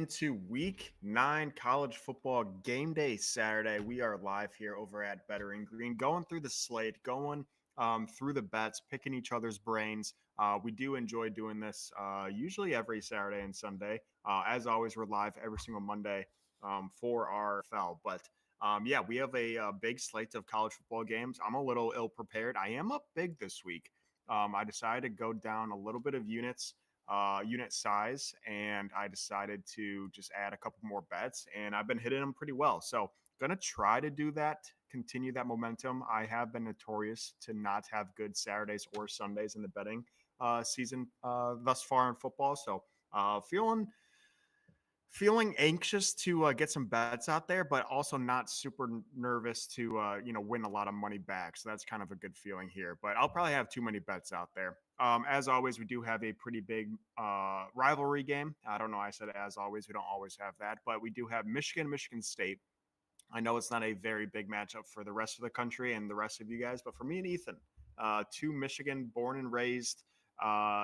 into week 9 college football game day Saturday. We are live here over at Better and Green, going through the slate, going through the bets, picking each other's brains. We do enjoy doing this usually every Saturday and Sunday. As always, we're live every single Monday for our FL. But yeah, we have a big slate of college football games. I'm a little ill prepared. I am up big this week. I decided to go down a little bit of unit size, and I decided to just add a couple more bets, and I've been hitting them pretty well. So gonna try to do that, continue that momentum. I have been notorious to not have good Saturdays or Sundays in the betting season thus far in football. So feeling anxious to get some bets out there, but also not super nervous to win a lot of money back. So that's kind of a good feeling here. But I'll probably have too many bets out there. As always, we do have a pretty big rivalry game. I don't know. I said as always, we don't always have that, but we do have Michigan State. I know it's not a very big matchup for the rest of the country and the rest of you guys, but for me and Ethan, two Michigan born and raised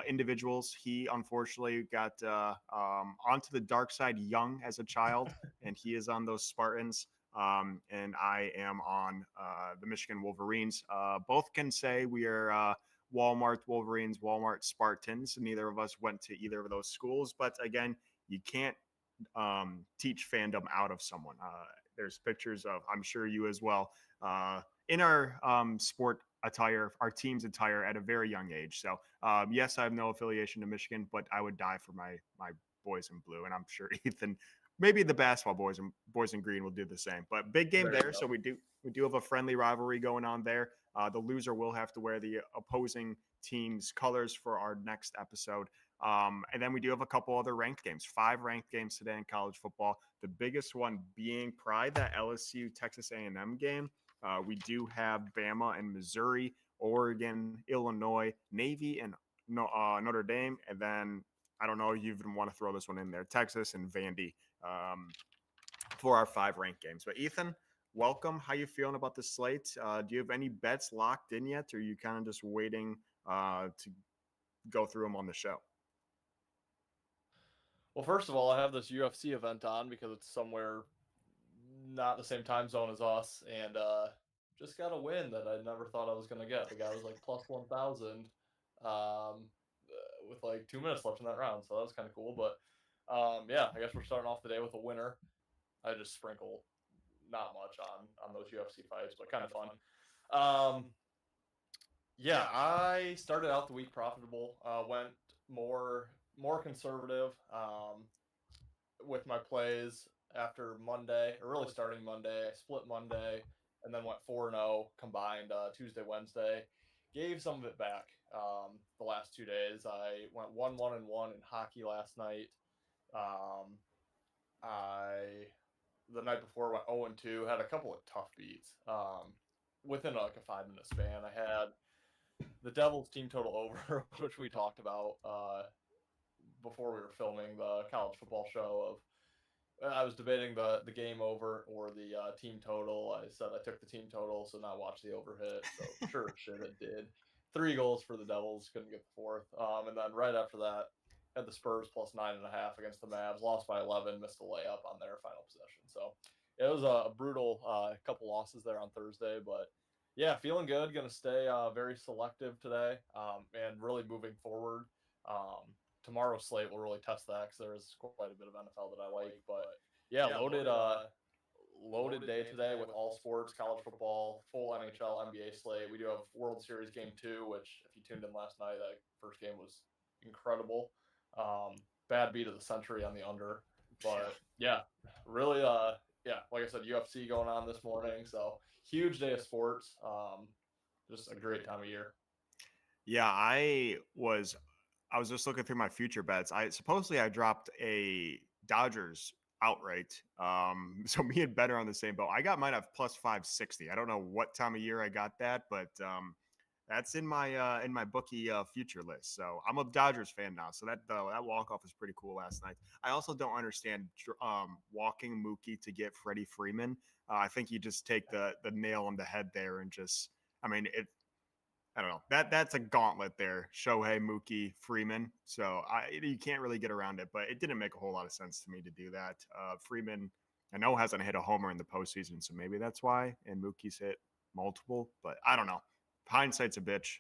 individuals. He unfortunately got onto the dark side young as a child, and he is on those Spartans. And I am on the Michigan Wolverines. Both can say we are Walmart Wolverines, Walmart Spartans. Neither of us went to either of those schools, but again, you can't teach fandom out of someone. There's pictures of, I'm sure you as well, in our sport attire, our team's attire at a very young age. So yes, I have no affiliation to Michigan, but I would die for my boys in blue, and I'm sure Ethan, maybe the basketball boys in green will do the same. But big game there. So we do have a friendly rivalry going on there. The loser will have to wear the opposing team's colors for our next episode. And then we do have a couple other ranked games, 5 ranked games today in college football. The biggest one being probably that LSU Texas A&M game. We do have Bama and Missouri, Oregon, Illinois, Navy, and Notre Dame. And then I don't know if you even want to throw this one in there, Texas and Vandy for our 5 ranked games. But Ethan, welcome. How you feeling about the slate? Do you have any bets locked in yet, or are you kind of just waiting to go through them on the show? Well, first of all, I have this UFC event on because it's somewhere not the same time zone as us, and just got a win that I never thought I was going to get. The guy was like plus 1,000 with like 2 minutes left in that round, so that was kind of cool. But yeah, I guess we're starting off the day with a winner. I just sprinkle not much on those UFC fights, but kind of fun. Yeah, I started out the week profitable, went more conservative with my plays after Monday, or really starting Monday. I split Monday and then went 4-0 combined Tuesday, Wednesday. Gave some of it back the last 2 days. I went 1-1-1 in hockey last night. The night before went 0-2, had a couple of tough beats within like a 5-minute span. I had the Devils team total over, which we talked about before we were filming the college football show. I was debating the game over or the team total. I said I took the team total, so now watch the over hit. So sure, shit, it did. 3 goals for the Devils, couldn't get the 4th. And then right after that, had the Spurs plus 9.5 against the Mavs, lost by 11, missed a layup on their final possession. So it was a brutal couple losses there on Thursday, but yeah, feeling good. Going to stay very selective today and really moving forward. Tomorrow's slate will really test that because there is quite a bit of NFL that I like. But yeah, loaded day today with all sports, college football, full NHL, NBA slate. We do have World Series Game 2, which if you tuned in last night, that first game was incredible. Bad beat of the century on the under. But yeah, really yeah, like I said, UFC going on this morning. So huge day of sports. Just a great time of year. Yeah, I was just looking through my future bets. I dropped a Dodgers outright. So me and Ben are on the same boat. I got mine at plus 560. I don't know what time of year I got that, but that's in my bookie future list. So I'm a Dodgers fan now. So that walk off was pretty cool last night. I also don't understand walking Mookie to get Freddie Freeman. I think you just take the nail on the head there and just, I mean, I don't know. That's a gauntlet there. Shohei, Mookie, Freeman. So you can't really get around it, but it didn't make a whole lot of sense to me to do that. Freeman, I know, hasn't hit a homer in the postseason, so maybe that's why. And Mookie's hit multiple, but I don't know. Hindsight's a bitch.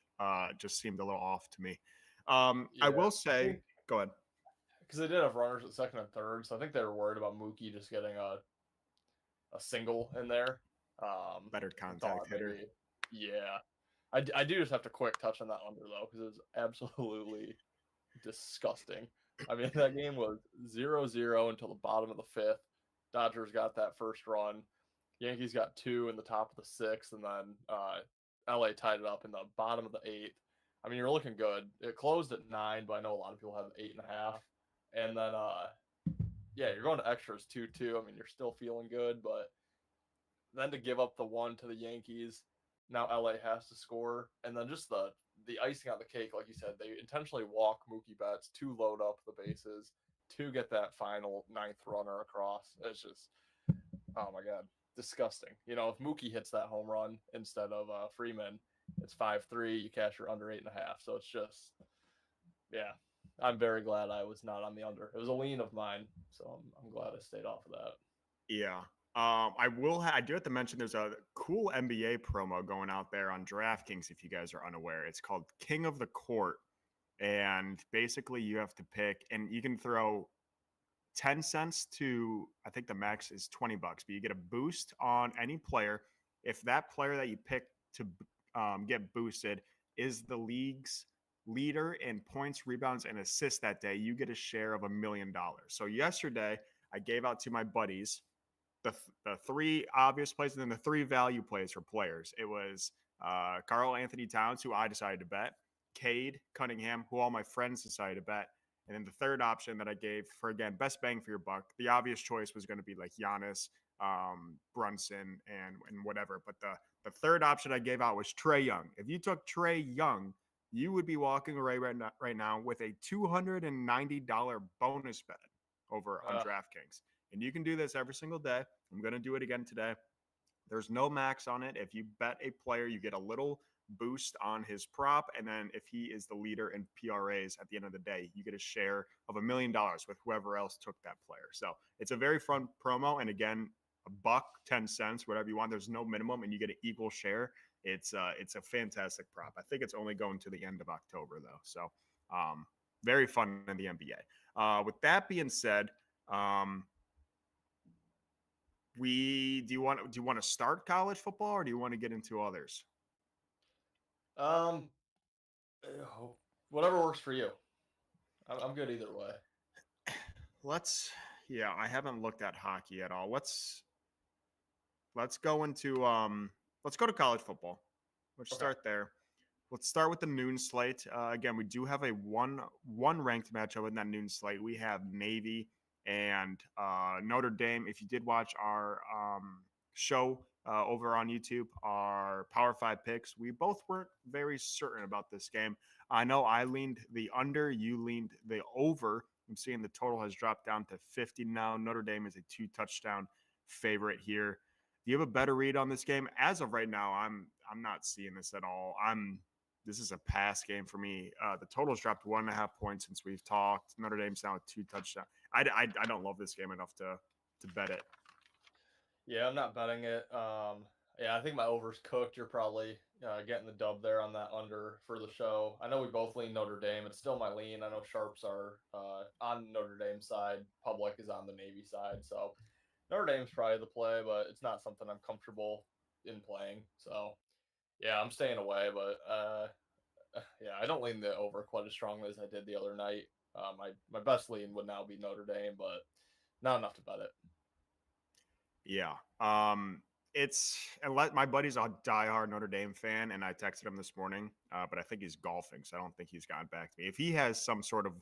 Just seemed a little off to me. I Yeah, will I say, think go ahead. because they did have runners at second and third, so I think they were worried about Mookie just getting a single in there. Better And contact thought hitter. maybe, yeah. I do just have to quick touch on that under though because it was absolutely disgusting. I mean, that game was 0-0 until the bottom of the fifth. Dodgers got that first run. Yankees got two in the top of the sixth, and then LA tied it up in the bottom of the eighth. I mean, you're looking good. It closed at 9, but I know a lot of people have 8.5. And then, yeah, you're going to extras 2-2. I mean, you're still feeling good, but then to give up the one to the Yankees, now LA has to score, and then just the icing on the cake, like you said, they intentionally walk Mookie Betts to load up the bases to get that final ninth runner across. It's just, oh my god, disgusting. You know, if Mookie hits that home run instead of Freeman, it's 5-3. You cash your under 8.5. So it's just, yeah. I'm very glad I was not on the under. It was a lean of mine, so I'm glad I stayed off of that. Yeah. I do have to mention there's a cool NBA promo going out there on DraftKings if you guys are unaware. It's called King of the Court. And basically you have to pick and you can throw 10 cents to I think the max is $20, but you get a boost on any player if that player that you pick to get boosted is the league's leader in points, rebounds, and assists that day. You get a share of $1 million. So yesterday I gave out to my buddies the three obvious plays and then the three value plays for players. It was Carl Anthony Towns, who I decided to bet, Cade Cunningham, who all my friends decided to bet, and then the third option that I gave for, again, best bang for your buck. The obvious choice was going to be like Giannis, Brunson, and whatever. But the third option I gave out was Trae Young. If you took Trae Young, you would be walking away right now with a $290 bonus bet over on Uh, DraftKings. And you can do this every single day. I'm going to do it again today. There's no max on it. If you bet a player, you get a little boost on his prop. And then if he is the leader in PRAs at the end of the day, you get a share of $1 million with whoever else took that player. So it's a very fun promo. And again, $1, 10 cents, whatever you want. There's no minimum and you get an equal share. It's a fantastic prop. I think it's only going to the end of October though. So very fun in the NBA. With that being said, do you want to start college football or do you want to get into others? um, whatever works for you. I'm good either way. Let's Yeah, I haven't looked at hockey at all. Let's go into let's go to college football. Let's Okay. start there. Let's start with the noon slate. Again, we do have a one ranked matchup in that noon slate. We have Navy and Notre Dame. If you did watch our show over on YouTube, our Power Five picks, we both weren't very certain about this game. I know I leaned the under, you leaned the over. I'm seeing the total has dropped down to 50 now. Notre Dame is a 2 touchdown favorite here. Do you have a better read on this game? As of right now, I'm not seeing this at all. This is a pass game for me. The total's dropped 1.5 points since we've talked. Notre Dame's now with 2 touchdowns. I don't love this game enough to bet it. Yeah, I'm not betting it. Yeah, I think my over's cooked. You're probably getting the dub there on that under for the show. I know we both lean Notre Dame. It's still my lean. I know sharps are on Notre Dame side. Public is on the Navy side. So Notre Dame's probably the play, but it's not something I'm comfortable in playing. So yeah, I'm staying away. But yeah, I don't lean the over quite as strongly as I did the other night. My best lean would now be Notre Dame, but not enough to bet it. Yeah. It's and my buddy's a diehard Notre Dame fan, and I texted him this morning, but I think he's golfing, so I don't think he's gotten back to me. If he has some sort of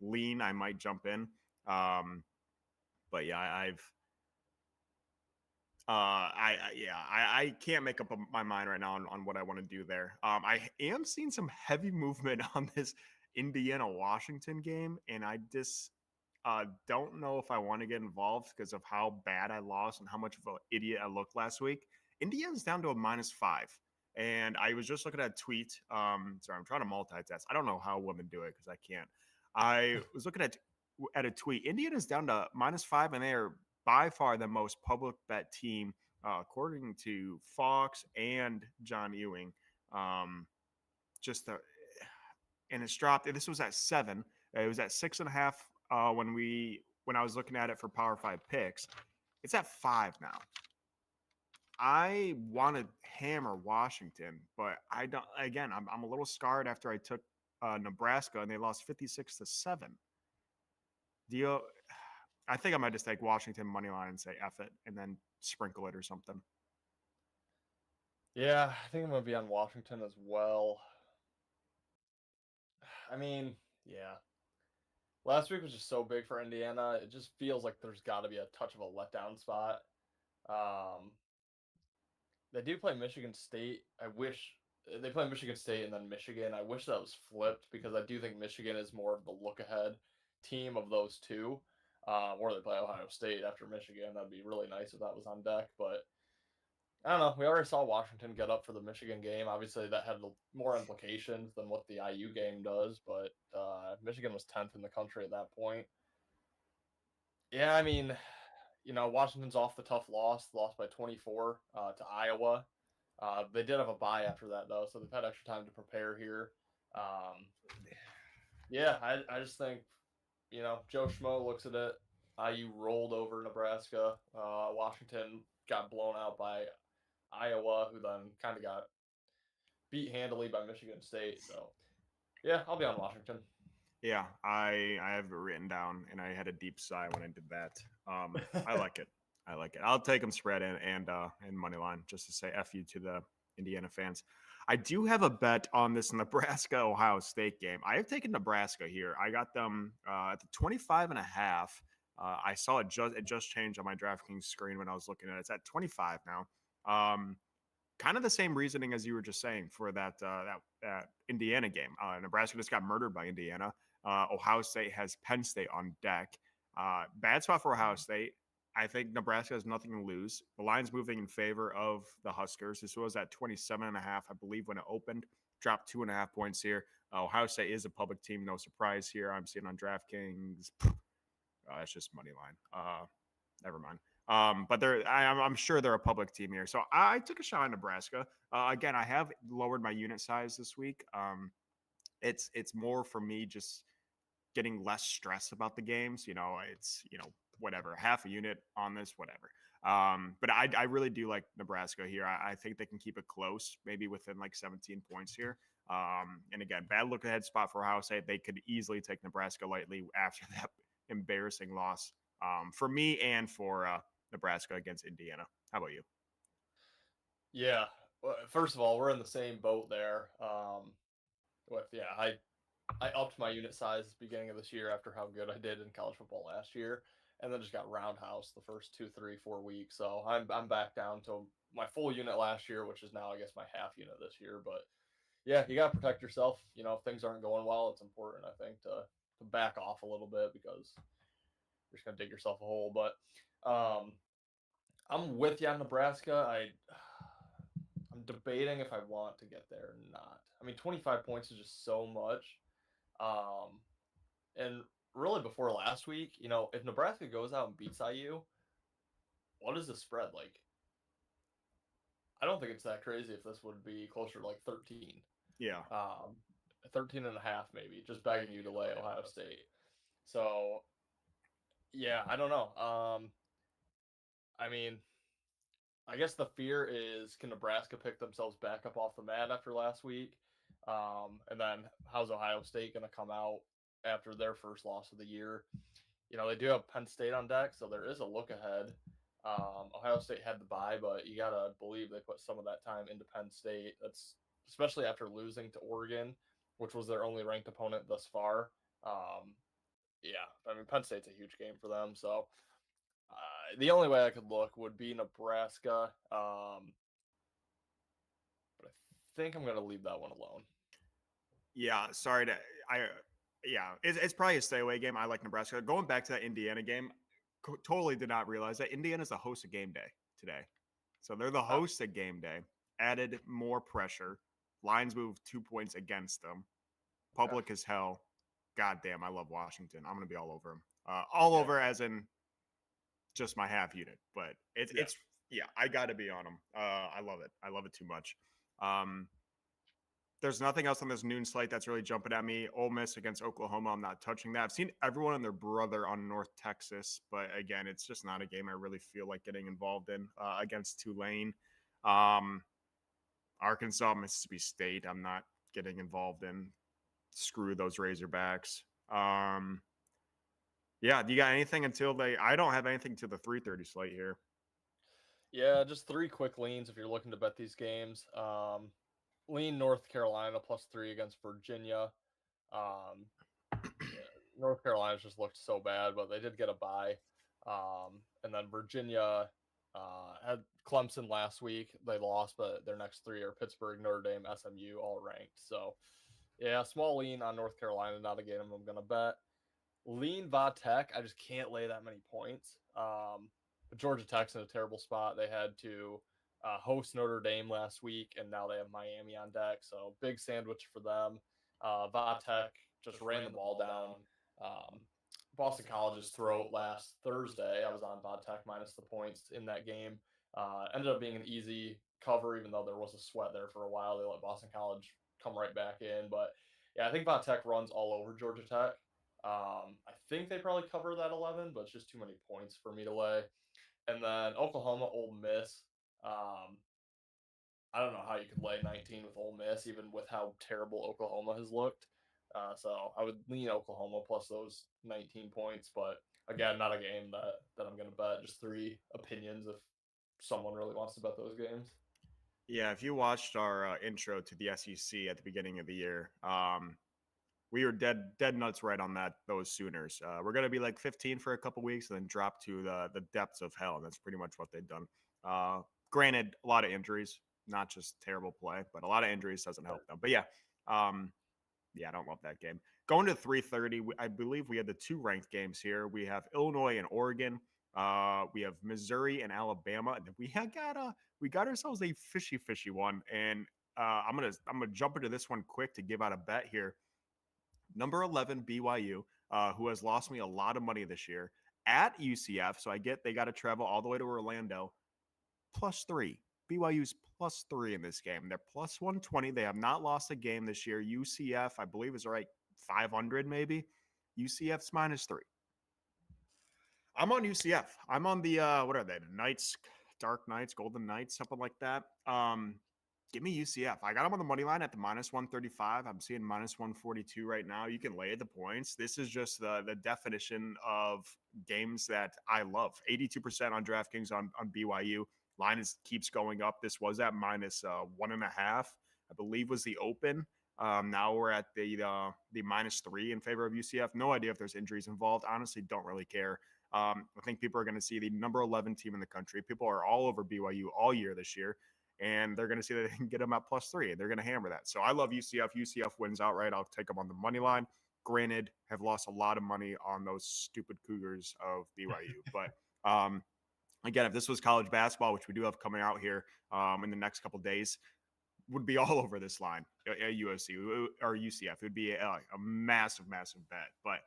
lean, I might jump in. But yeah, I can't make up my mind right now on what I want to do there. I am seeing some heavy movement on this Indiana Washington game, and I just don't know if I want to get involved because of how bad I lost and how much of an idiot I looked last week. Indiana's down to a -5. And I was just looking at a tweet. Sorry, I'm trying to multitask. I don't know how women do it because I can't. I was looking at a tweet. Indiana's down to -5, and they are by far the most public bet team, according to Fox and John Ewing. Um, just the and it's dropped. This was at 7. It was at 6.5 when I was looking at it for Power Five picks. It's at 5 now. I want to hammer Washington, but I don't. Again, I'm a little scarred after I took Nebraska and they lost 56-7. Do you? I think I might just take Washington money line and say F it, and then sprinkle it or something. Yeah, I think I'm gonna be on Washington as well. I mean, yeah. Last week was just so big for Indiana. It just feels like there's got to be a touch of a letdown spot. Um, they do play Michigan State. I wish they play Michigan State and then Michigan. I wish that was flipped because I do think Michigan is more of the look ahead team of those two. Or they play Ohio State after Michigan. That'd be really nice if that was on deck. But I don't know. We already saw Washington get up for the Michigan game. Obviously, that had more implications than what the IU game does. But Michigan was 10th in the country at that point. Yeah, I mean, Washington's off the tough lost by 24 to Iowa. They did have a bye after that, though, so they've had extra time to prepare here. Um, yeah, I just think, Joe Schmo looks at it. IU rolled over Nebraska. Washington got blown out by Iowa, who then kind of got beat handily by Michigan State. So, yeah, I'll be on Washington. Yeah, I have it written down, and I had a deep sigh when I did that. I like it. I like it. I'll take them spread and money line just to say f you to the Indiana fans. I do have a bet on this Nebraska Ohio State game. I have taken Nebraska here. I got them at the 25.5. I saw it just changed on my DraftKings screen when I was looking at it. It's at 25 now. Kind of the same reasoning as you were just saying for that Indiana game. Nebraska just got murdered by Indiana. Ohio State has Penn State on deck. Bad spot for Ohio State. I think Nebraska has nothing to lose. The line's moving in favor of the Huskers. This was at 27.5, I believe, when it opened. Dropped 2.5 points here. Ohio State is a public team. No surprise here. I'm seeing on DraftKings. That's just money line. Never mind. But I'm sure they're a public team here. So I took a shot at Nebraska. Again, I have lowered my unit size this week. It's more for me just getting less stress about the games. It's whatever, half a unit on this, whatever. But I really do like Nebraska here. I think they can keep it close, maybe within like 17 points here. And again, bad look ahead spot for Ohio State. They could easily take Nebraska lightly after that embarrassing loss for me and for Nebraska against Indiana. How about you? Yeah. Well, first of all, we're in the same boat there. I upped my unit size beginning of this year after how good I did in college football last year, and then just got roundhouse the first 2, 3, 4 weeks. So I'm back down to my full unit last year, which is now I guess my half unit this year. But yeah, you gotta protect yourself. If things aren't going well, it's important I think to back off a little bit because you're just gonna dig yourself a hole. But I'm with you on Nebraska. I'm debating if I want to get there or not. I mean, 25 points is just so much. Um, and really before last week, if Nebraska goes out and beats IU, what is the spread like? I don't think it's that crazy if this would be closer to like 13. Yeah. 13 and a half maybe, just begging you to lay Ohio State. So, yeah, I don't know. I mean, I guess the fear is can Nebraska pick themselves back up off the mat after last week? And then how's Ohio State going to come out after their first loss of the year? They do have Penn State on deck, so there is a look ahead. Ohio State had the bye, but you got to believe they put some of that time into Penn State. That's especially after losing to Oregon, which was their only ranked opponent thus far. Yeah, I mean, Penn State's a huge game for them, so the only way I could look would be Nebraska, but I think I'm going to leave that one alone. Yeah, sorry to yeah, it's probably a stay away game. I like Nebraska. Going back to that Indiana game, totally did not realize that Indiana's the host of game day today. So they're the host at game day. added more pressure. Lines moved 2 points against them. Okay. Public as hell. God damn, I love Washington. I'm gonna be all over him. All Yeah. over as in just my half unit, but Yeah. it's yeah, I got to be on him. I love it. I love it too much. Um, there's nothing else on this noon slate that's really jumping at me. Ole Miss against Oklahoma, I'm not touching that. I've seen everyone and their brother on North Texas, but again, it's just not a game I really feel like getting involved in against Tulane. Um, Arkansas, Mississippi State, I'm not getting involved in. Screw those Razorbacks. Yeah, do you got anything until they? I don't have anything to the 3:30 slate here. Yeah, just three quick leans if you're looking to bet these games. Lean North Carolina +3 against Virginia. Um, yeah, North Carolina's just looked so bad, but they did get a bye. And then Virginia had Clemson last week. They lost, but their next three are Pittsburgh, Notre Dame, SMU, all ranked. So, yeah, small lean on North Carolina, not a game I'm going to bet. Lean Va Tech, I just can't lay that many points. Georgia Tech's in a terrible spot. They had to host Notre Dame last week, and now they have Miami on deck. So big sandwich for them. Va Tech just ran the ball down. Um, Boston College's throat last Thursday. I was on Va Tech minus the points in that game. Ended up being an easy cover, even though there was a sweat there for a while. They let Boston College come right back in. But yeah, I think Va Tech runs all over Georgia Tech. I think they probably cover that 11, but it's just too many points for me to lay. And then Oklahoma, Ole Miss. Um, I don't know how you could lay 19 with Ole Miss, even with how terrible Oklahoma has looked. So I would lean Oklahoma plus those 19 points, but again, not a game that I'm going to bet. Just three opinions if someone really wants to bet those games. Yeah, if you watched our intro to the SEC at the beginning of the year, we were dead nuts right on that those Sooners. We're gonna be like 15 for a couple weeks and then drop to the depths of hell. And that's pretty much what they've done. Uh, Granted, a lot of injuries, not just terrible play, but a lot of injuries doesn't help them. But yeah, um, yeah, I don't love that game. Going to 3:30, I believe we had the two ranked games here. We have Illinois and Oregon. We have Missouri and Alabama, and we got ourselves a fishy one. And I'm gonna jump into this one quick to give out a bet here. Number 11 BYU, who has lost me a lot of money this year at UCF. So I get they got to travel all the way to Orlando. +3. BYU's +3 in this game. They're +120. They have not lost a game this year. UCF, I believe, is right 500 maybe. UCF's -3. I'm on UCF. I'm on the what are they? The Knights, Dark Knights, Golden Knights, something like that. Give me UCF. I got them on the money line at the -135. I'm seeing -142 right now. You can lay the points. This is just the definition of games that I love. 82% on DraftKings on BYU. Line keeps going up. This was at -1.5, I believe was the open. Now we're at the -3 in favor of UCF. No idea if there's injuries involved. Honestly, don't really care. I think people are going to see the number 11 team in the country. People are all over BYU all year this year, and they're going to see that they can get them at +3. They're going to hammer that. So I love UCF. UCF wins outright. I'll take them on the money line. Granted, have lost a lot of money on those stupid Cougars of BYU, but again, if this was college basketball, which we do have coming out here in the next couple days, would be all over this line at USC or UCF. It would be a massive bet. But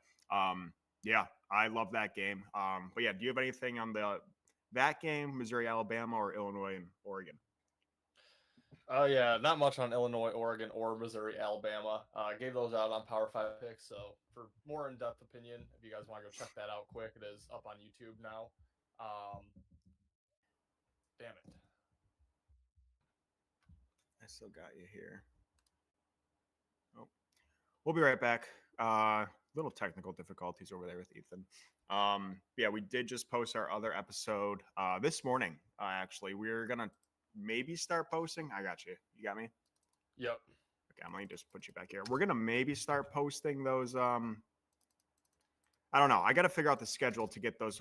yeah, I love that game. But yeah, do you have anything on that game, Missouri, Alabama, or Illinois and Oregon? Oh yeah, not much on Illinois, Oregon, or Missouri, Alabama. Gave those out on Power Five picks. So for more in-depth opinion, if you guys want to go check that out quick, it is up on YouTube now. Um, damn it. I still got you here. Oh, we'll be right back. Little technical difficulties over there with Ethan. Yeah, we did just post our other episode this morning. Actually, we're gonna maybe start posting. I got you. You got me. Yep. Okay, let me just put you back here. We're gonna maybe start posting those. I don't know. I got to figure out the schedule to get those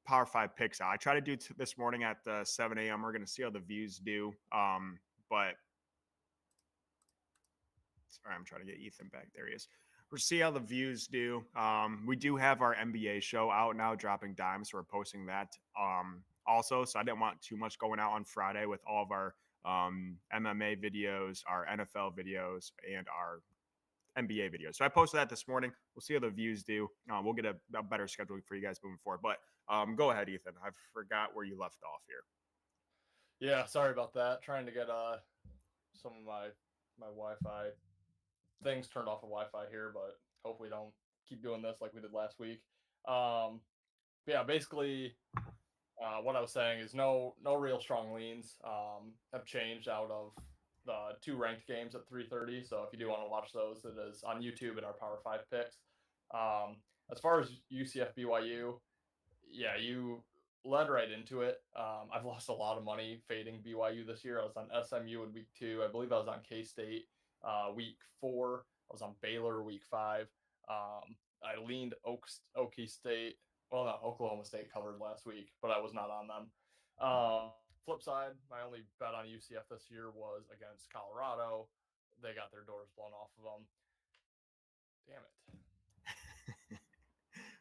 Power Five picks out. I try to do this morning at 7 a.m. We're gonna see how the views do. But sorry, I'm trying to get Ethan back. There he is. We'll see how the views do. We do have our NBA show out now, dropping dimes. So we're posting that also. So I didn't want too much going out on Friday with all of our MMA videos, our NFL videos, and our NBA videos. So I posted that this morning. We'll see how the views do. We'll get a better schedule for you guys moving forward. But go ahead, Ethan. I forgot where you left off here. Yeah, sorry about that. Trying to get some of my Wi-Fi things turned off of Wi-Fi here, but hopefully don't keep doing this like we did last week. But yeah, basically, what I was saying is no real strong leans have changed out of the two ranked games at 3:30. So if you do want to watch those, it is on YouTube in our Power Five picks. Um, as far as UCF BYU, yeah, you led right into it. I've lost a lot of money fading BYU this year. I was on SMU in week 2. I believe I was on K State week 4. I was on Baylor week 5. I leaned Okie State. Well, not Oklahoma State covered last week, but I was not on them. Flip side, my only bet on UCF this year was against Colorado. They got their doors blown off of them. Damn it.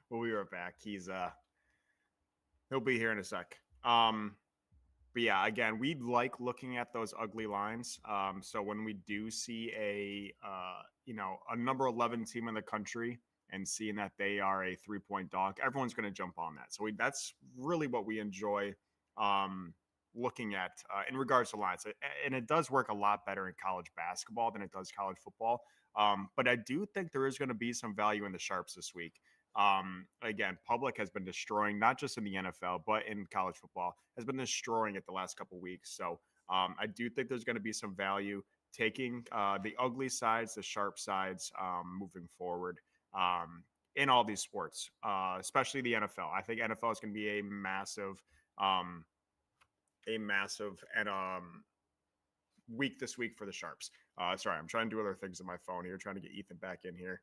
Well, we were back. He'll be here in a sec. But yeah, again, we like looking at those ugly lines. So when we do see a number 11 team in the country and seeing that they are a 3-point dog, everyone's going to jump on that. So that's really what we enjoy looking at in regards to lines. And it does work a lot better in college basketball than it does college football. But I do think there is going to be some value in the sharps this week. Again, public has been destroying, not just in the NFL, but in college football, has been destroying it the last couple of weeks. So I do think there's going to be some value taking the ugly sides, the sharp sides moving forward in all these sports, especially the NFL. I think NFL is going to be a massive and week this week for the sharps. Sorry, I'm trying to do other things on my phone here, trying to get Ethan back in here.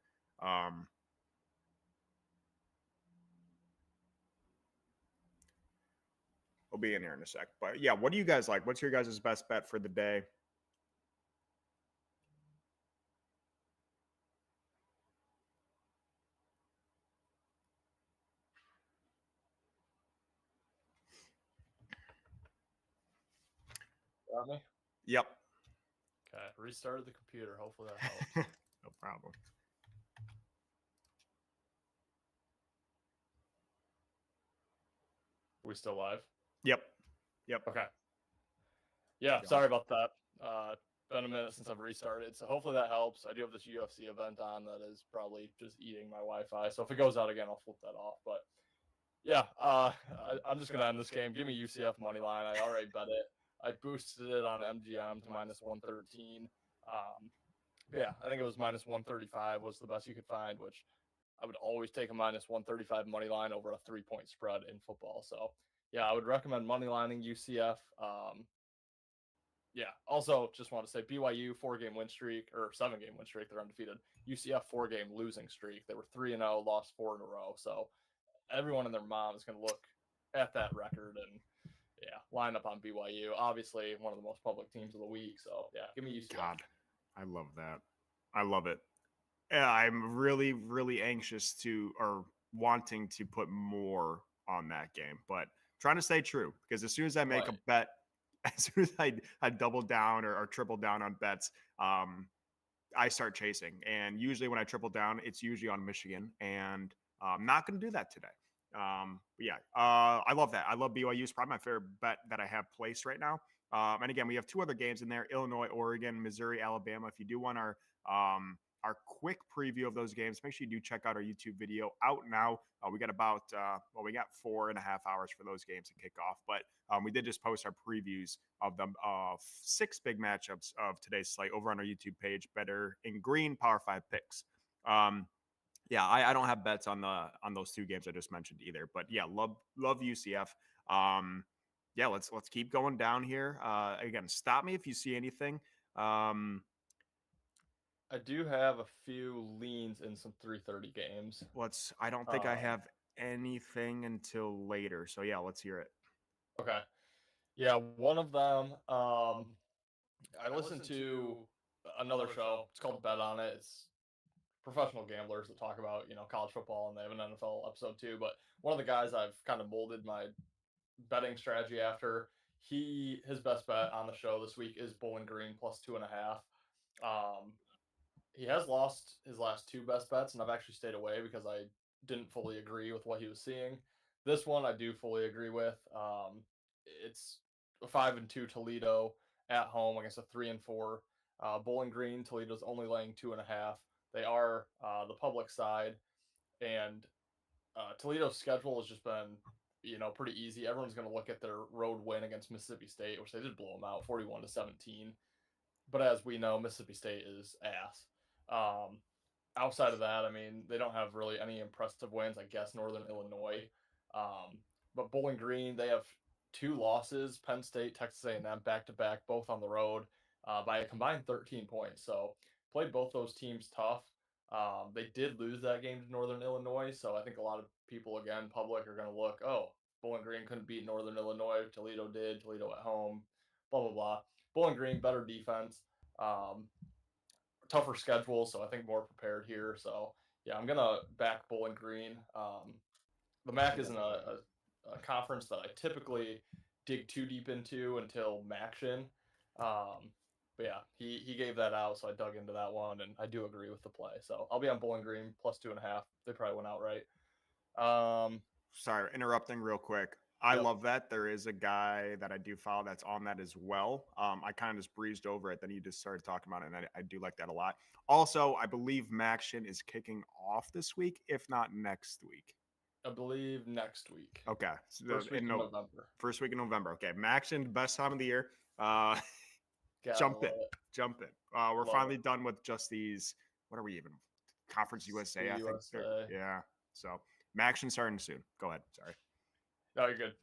We'll be in here in a sec. But yeah, what do you guys like? What's your guys' best bet for the day? Got me? Yep. Okay, restarted the computer. Hopefully that helps. No problem. Are we still live? Yep. Yep. Okay. Yeah, sorry about that. Been a minute since I've restarted, so hopefully that helps. I do have this UFC event on that is probably just eating my Wi-Fi, so if it goes out again, I'll flip that off. But yeah, I'm just gonna end this game. Give me UCF money line. I already bet it. I boosted it on MGM to -113. Yeah, I think it was -135 was the best you could find, which I would always take a -135 money line over a 3-point spread in football. So yeah, I would recommend money lining UCF. Yeah. Also, just want to say BYU 4-game win streak or 7-game win streak. They're undefeated. UCF 4-game losing streak. They were 3-0, lost 4 in a row. So everyone and their mom is going to look at that record and yeah, line up on BYU. Obviously, one of the most public teams of the week. So yeah, give me UCF. God, I love that. I love it. Yeah, I'm really, really anxious to or wanting to put more on that game, but trying to stay true because as soon as I make a bet, as soon as I double down or triple down on bets, I start chasing. And usually when I triple down, it's usually on Michigan, and I'm not going to do that today. But yeah, I love that. I love BYU. It's probably my favorite bet that I have placed right now. And again, we have 2 other games in there: Illinois, Oregon, Missouri, Alabama. If you do want our quick preview of those games, make sure you do check out our YouTube video out now. We got about we got 4.5 hours for those games to kick off, but we did just post our previews of the 6 big matchups of today's slate over on our YouTube page, Better in Green Power 5 Picks. Yeah, I don't have bets on those 2 games I just mentioned either, but yeah, love UCF. Yeah, let's keep going down here. Again, stop me if you see anything. I do have a few leans in some 3:30 games. I don't think I have anything until later. So yeah, let's hear it. Okay. Yeah, one of them, I listened to another show. It's called Bet On It. It's professional gamblers that talk about, college football, and they have an NFL episode too. But one of the guys I've kind of molded my betting strategy after, his best bet on the show this week is Bowling Green plus 2.5. Um, he has lost his last two best bets, and I've actually stayed away because I didn't fully agree with what he was seeing. This one I do fully agree with. It's a 5-2 Toledo at home against a 3-4 Bowling Green. Toledo's only laying 2.5. They are the public side, and Toledo's schedule has just been pretty easy. Everyone's going to look at their road win against Mississippi State, which they did blow them out 41-17. But as we know, Mississippi State is ass. Um, Outside of that, I mean, they don't have really any impressive wins. I guess Northern Illinois, um, but Bowling Green, they have two losses: Penn State, Texas A&M, back to back, both on the road, by a combined 13 points. So played both those teams tough. They did lose that game to Northern Illinois, so I think a lot of people, again, public, are going to look, oh, Bowling Green couldn't beat Northern Illinois. Toledo did. Toledo at home. Blah blah blah. Bowling Green, better defense. Um, Tougher schedule, so I think more prepared here. So yeah, I'm gonna back Bowling Green. The MAC isn't a conference that I typically dig too deep into until MACtion. But yeah, he gave that out, so I dug into that one, and I do agree with the play. So I'll be on Bowling Green plus 2.5. They probably went out right. Sorry, interrupting real quick. I Yep. love that. There is a guy that I do follow that's on that as well. I kind of just breezed over it. Then you just started talking about it, and I do like that a lot. Also, I believe Maction is kicking off this week, if not next week. I believe next week. Okay. So First week in November. First week in November. Okay. Maction, best time of the year. Uh, Gotta jump in. love it. Jump in. We're Love finally it. done with just these. What are we even? Conference USA, I think. USA. Yeah. So Maction starting soon. Go ahead. Sorry. No, you're good.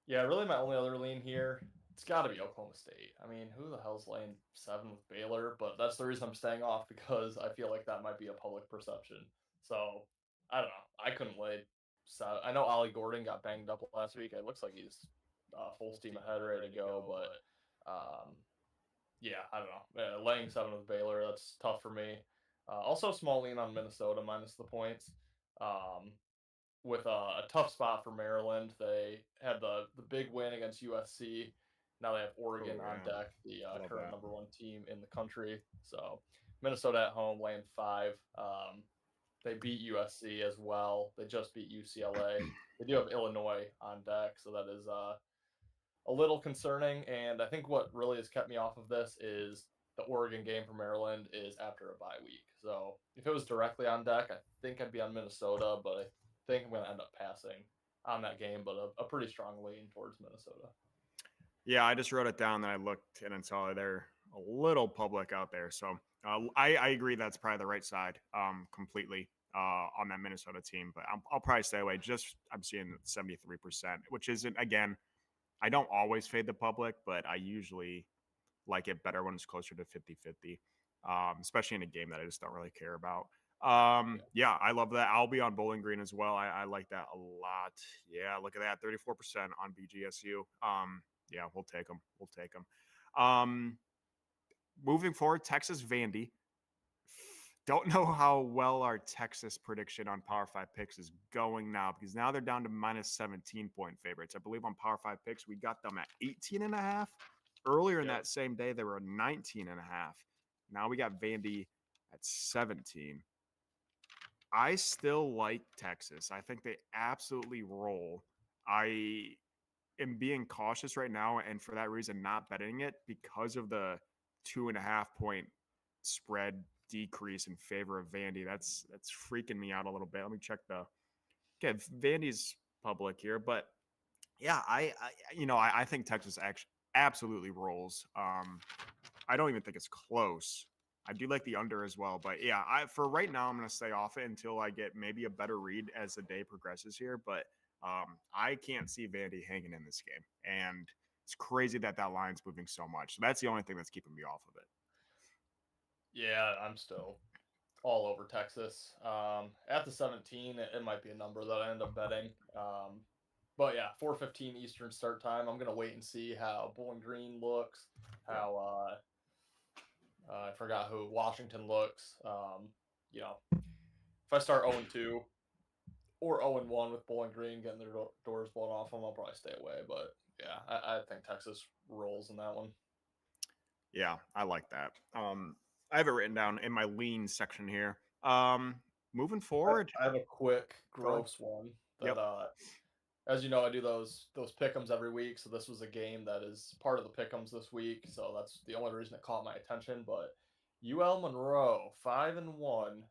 Yeah, really my only other lean here, it's got to be Oklahoma State. I mean, who the hell's laying 7 with Baylor? But that's the reason I'm staying off, because I feel like that might be a public perception. So I don't know. I couldn't lay. I know Ollie Gordon got banged up last week. It looks like he's full steam ahead, ready to go. But yeah, I don't know. Laying 7 with Baylor, that's tough for me. Also, small lean on Minnesota minus the points. With a tough spot for Maryland. They had the big win against USC. Now they have Oregon on deck, the current number 1 team in the country. So Minnesota at home, laying 5. They beat USC as well. They just beat UCLA. They do have Illinois on deck, so that is a little concerning. And I think what really has kept me off of this is the Oregon game for Maryland is after a bye week. So if it was directly on deck, I think I'd be on Minnesota, but I think I'm going to end up passing on that game, but a pretty strong lean towards Minnesota. Yeah, I just wrote it down, then I looked and saw they're a little public out there. So I agree that's probably the right side completely on that Minnesota team, but I'll probably stay away. Just I'm seeing 73%, which isn't, again, I don't always fade the public, but I usually like it better when it's closer to 50-50, especially in a game that I just don't really care about. Yeah, I love that. I'll be on Bowling Green as well. I like that a lot. Yeah, look at that, 34% on BGSU. Yeah, we'll take them. We'll take them. Moving forward, Texas Vandy. Don't know how well our Texas prediction on Power 5 picks is going now, because now they're down to minus 17-point favorites. I believe on Power 5 picks, we got them at 18.5. Earlier in that same day, they were 19.5. Now we got Vandy at 17. I still like Texas. I think they absolutely roll. I am being cautious right now, and for that reason, not betting it because of the 2.5-point spread decrease in favor of Vandy. That's freaking me out a little bit. Let me check Vandy's public here, but yeah, I think Texas actually absolutely rolls. I don't even think it's close. I do like the under as well, but yeah, for right now I'm going to stay off it until I get maybe a better read as the day progresses here. But I can't see Vandy hanging in this game, and it's crazy that line's moving so much. So that's the only thing that's keeping me off of it. Yeah, I'm still all over Texas. At the 17, it might be a number that I end up betting. But yeah, 4:15 Eastern start time. I'm gonna wait and see how Bowling Green looks. How I forgot who Washington looks. If I start 0-2, or 0-1 with Bowling Green getting their doors blown off them, I'll probably stay away. But yeah, I think Texas rolls in that one. Yeah, I like that. I have it written down in my lean section here. Moving forward, I have a quick go ahead. gross one Yep. that as you know, I do those pick'ems every week, so this was a game that is part of the pick'ems this week. So that's the only reason it caught my attention. But UL Monroe 5-1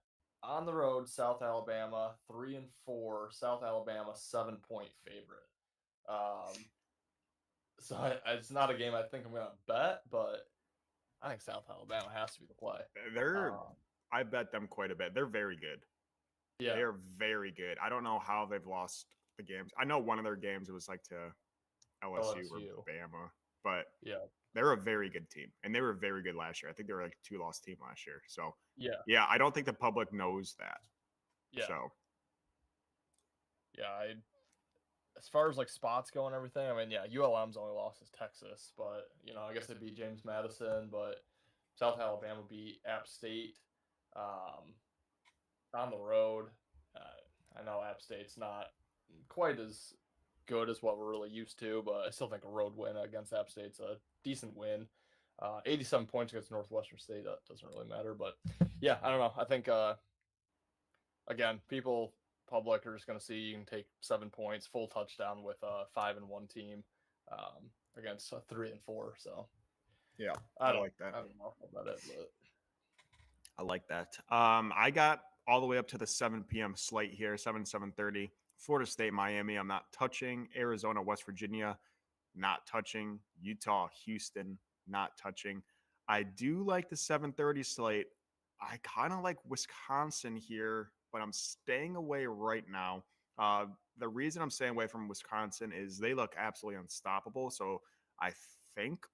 on the road, South Alabama 3-4, South Alabama 7-point favorite. Um, so it's not a game I think I'm gonna bet, but I think South Alabama has to be the play. They're Um, I bet them quite a bit. They're very good. They yeah, are very good. I don't know how they've lost the games. I know one of their games it was like to LSU or LSU. Bama, but Yeah, they're a very good team, and they were very good last year. I think they were like a 2-loss team last year. So yeah, yeah, I don't think the public knows that. yeah, So yeah. As far as like spots go and everything, I mean, yeah, ULM's only loss is Texas, but I guess they beat James Madison, but South Alabama beat App State um, on the road. I know App State's not quite as good as what we're really used to, but I still think a road win against App State's a decent win. 87 points against Northwestern State, that doesn't really matter, but yeah, I don't know. I think again, people public are just going to see you can take 7 points, full touchdown with a 5-1 team against a 3-4. So yeah, I I don't, like that. I don't know about it, but I like that. I got all the way up to the 7 p.m. slate here, 7:30. Florida State, Miami. I'm not touching. Arizona, West Virginia, not touching. Utah, Houston, not touching. I do like the 7:30 slate. I kind of like Wisconsin here, but I'm staying away right now. Uh, the reason I'm staying away from Wisconsin is they look absolutely unstoppable. So I think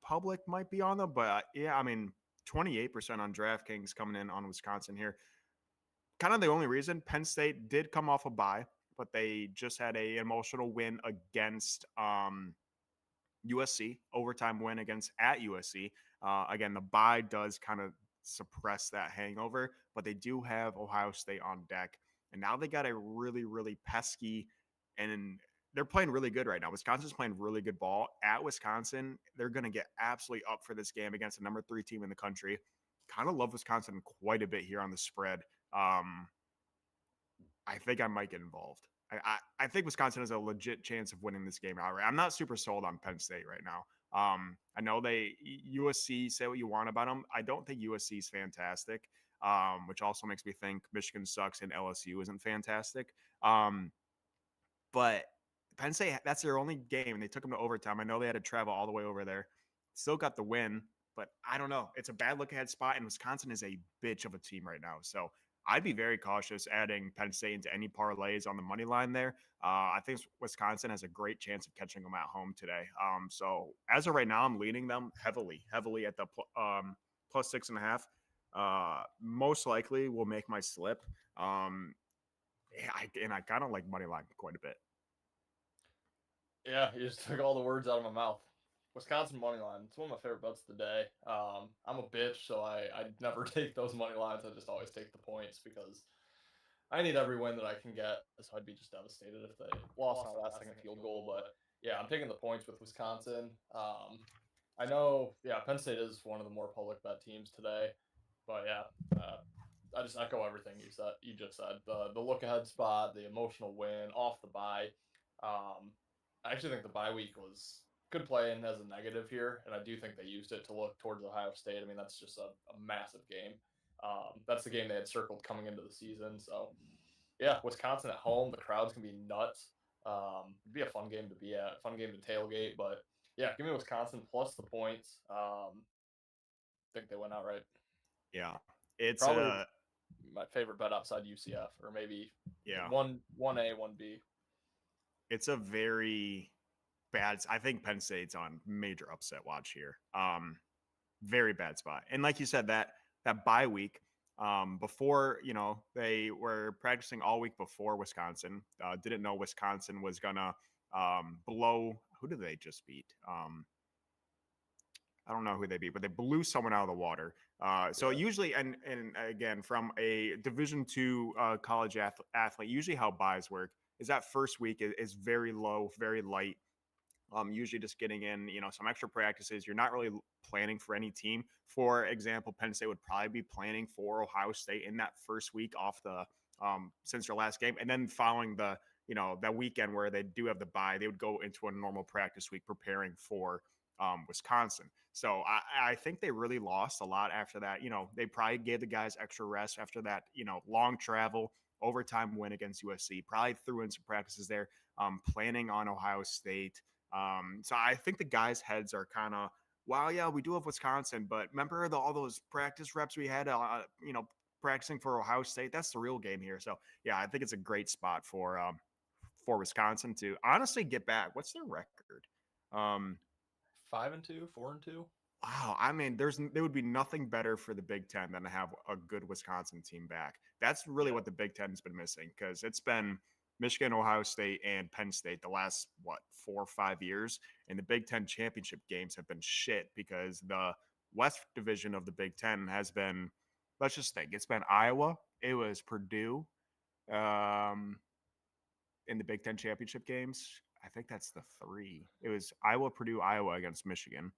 public might be on them, but yeah, I mean, 28% on DraftKings coming in on Wisconsin here. Kind of the only reason Penn State did come off a bye, but they just had a emotional win against USC, overtime win against at USC. Again, the bye does kind of suppress that hangover, but they do have Ohio State on deck. And now they got a really, really pesky, and they're playing really good right now. Wisconsin's playing really good ball at Wisconsin. They're going to get absolutely up for this game against the number 3 team in the country. Kind of love Wisconsin quite a bit here on the spread. I think I might get involved. I think Wisconsin has a legit chance of winning this game outright. I'm not super sold on Penn State right now. I know USC, say what you want about them. I don't think USC is fantastic, which also makes me think Michigan sucks and LSU isn't fantastic. But Penn State, that's their only game, and they took them to overtime. I know they had to travel all the way over there. Still got the win, but I don't know. It's a bad look ahead spot, and Wisconsin is a bitch of a team right now. So I'd be very cautious adding Penn State into any parlays on the money line there. I think Wisconsin has a great chance of catching them at home today. So as of right now, I'm leaning them heavily at the plus 6.5. Most likely will make my slip. I kind of like money line quite a bit. yeah, you just took all the words out of my mouth. Wisconsin money line. It's one of my favorite bets of the day. I'm a bitch, so I never take those money lines. I just always take the points because I need every win that I can get. So I'd be just devastated if they lost on a last second field goal. But yeah, I'm taking the points with Wisconsin. I know, yeah, Penn State is one of the more public bet teams today. But yeah, I just echo everything you just said. The look ahead spot, the emotional win off the bye. I actually think the bye week was could play in as a negative here, and I do think they used it to look towards Ohio State. I mean, that's just a massive game. That's the game they had circled coming into the season. So yeah, Wisconsin at home, the crowd's gonna be nuts. It'd be a fun game to be at, fun game to tailgate. But yeah, give me Wisconsin plus the points. I think they went outright. Yeah, it's Probably my favorite bet outside UCF, or maybe yeah, one A, one B. it's a very bad. I think Penn State's on major upset watch here. Very bad spot. And like you said, that bye week, before they were practicing all week before Wisconsin. Didn't know Wisconsin was gonna blow. Who did they just beat? I don't know who they beat, but they blew someone out of the water. So Yeah. usually, and again, from a Division II college athlete, usually how buys work is that first week is very low, very light. Usually just getting in, some extra practices. You're not really planning for any team. For example, Penn State would probably be planning for Ohio State in that first week off the since their last game, and then following the that weekend where they do have the bye, they would go into a normal practice week preparing for Wisconsin. So I think they really lost a lot after that. They probably gave the guys extra rest after that. Long travel, overtime win against USC. Probably threw in some practices there. Planning on Ohio State. So I think the guys' heads are kind of, wow, yeah, we do have Wisconsin, but remember all those practice reps we had, practicing for Ohio State? That's the real game here. So yeah, I think it's a great spot for Wisconsin to honestly get back. What's their record? Um, 5-2, 4-2. Wow, I mean, there would be nothing better for the Big Ten than to have a good Wisconsin team back. That's really Yeah. what the Big Ten's been missing because it's been Michigan, Ohio State, and Penn State the last 4 or 5 years, and the Big Ten championship games have been shit because the West Division of the Big Ten has been. Let's just think, it's been Iowa, it was Purdue, um, in the Big Ten championship games. I think that's the three. It was Iowa, Purdue, Iowa against Michigan.